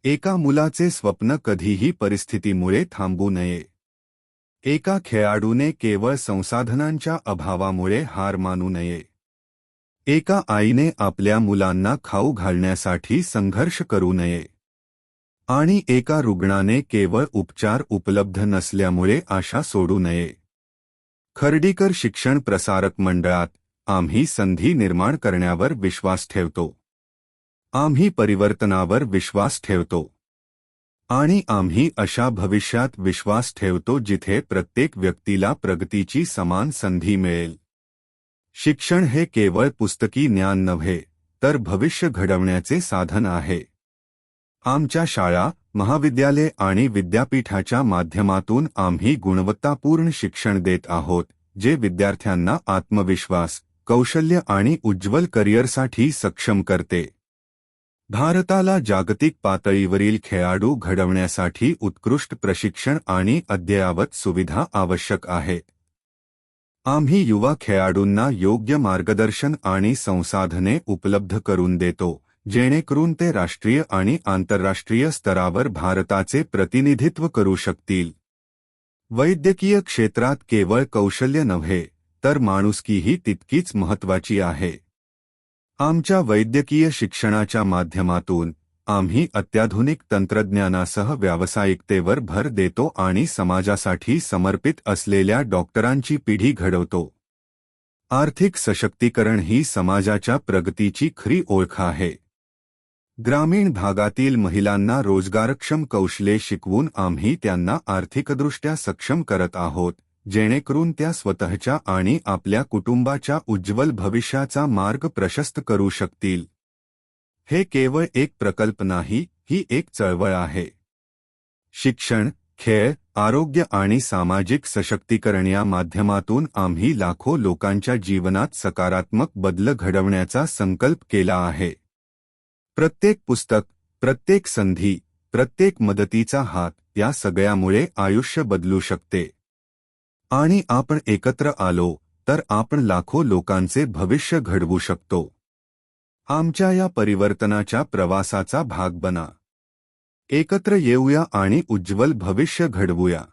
एका मुलाचे स्वप्न कधीही परिस्थितीमुळे थांबू नये. एका खेळाडूने केवळ संसाधनांच्या अभावामुळे हार मानू नये. एका आईने आपल्या मुलांना खाऊ घालण्यासाठी संघर्ष करू नये. आणि एका रुग्णाने केवळ उपचार उपलब्ध नसल्यामुळे आशा सोडू नये. खर्डीकर शिक्षण प्रसारक मंडळात आम्ही संधी निर्माण करण्यावर विश्वास ठेवतो. आम्ही परिवर्तनावर विश्वास ठेवतो. आणि आम्ही अशा भविष्यात विश्वास ठेवतो जिथे प्रत्येक व्यक्तीला प्रगतीची समान संधी मिळेल. शिक्षण हे केवळ पुस्तकी ज्ञान नव्हे, तर भविष्य घडवण्याचे साधन आहे. आमच्या शाळा, महाविद्यालये आणि विद्यापीठाच्या माध्यमातून आम्ही गुणवत्तापूर्ण शिक्षण देत आहोत, जे विद्यार्थ्यांना आत्मविश्वास, कौशल्य आणि उज्ज्वल करिअरसाठी सक्षम करते. भारताला जागतिक पातळीवरील खेळाडू घडवण्यासाठी उत्कृष्ट प्रशिक्षण आणि अद्ययावत सुविधा आवश्यक आहेत. आम्ही युवा खेळाडूंना योग्य मार्गदर्शन आणि संसाधने उपलब्ध करून देतो, जेणेकरून ते राष्ट्रीय आणि आंतरराष्ट्रीय स्तरावर भारताचे प्रतिनिधित्व करू शकतील. वैद्यकीय क्षेत्रात केवळ कौशल्य नव्हे, तर माणुसकीही तितकीच महत्त्वाची आहे. आमच्या वैद्यकीय शिक्षणाच्या माध्यमातून आम्ही अत्याधुनिक तंत्रज्ञानासह व्यावसायिकतेवर भर देतो आणि समाजासाठी समर्पित असलेल्या डॉक्टरांची पिढी घडवतो. आर्थिक सशक्तीकरण ही समाजाच्या प्रगतीची खरी ओळख आहे. ग्रामीण भागातील महिलांना रोजगारक्षम कौशल्ये शिकवून आम्ही त्यांना आर्थिकदृष्ट्या सक्षम करत आहोत, जेणेकरून त्या स्वतःच्या आणि आपल्या कुटुंबाच्या उज्ज्वल भविष्याचा मार्ग प्रशस्त करू शकतील. हे केवळ एक प्रकल्प नाही, ही एक चळवळ आहे. शिक्षण, खेळ, आरोग्य आणि सामाजिक सशक्तीकरण या माध्यमातून आम्ही लाखो लोकांच्या जीवनात सकारात्मक बदल घडवण्याचा संकल्प केला आहे. प्रत्येक पुस्तक, प्रत्येक संधी, प्रत्येक मदतीचा हात या सगळ्यामुळे आयुष्य बदलू शकते. आणि आपण एकत्र आलो तर आपण लाखो लोकांचे भविष्य घडवू शकतो. आमच्या या परिवर्तनाच्या प्रवासाचा भाग बना. एकत्र येऊया आणि उज्ज्वल भविष्य घडवूया.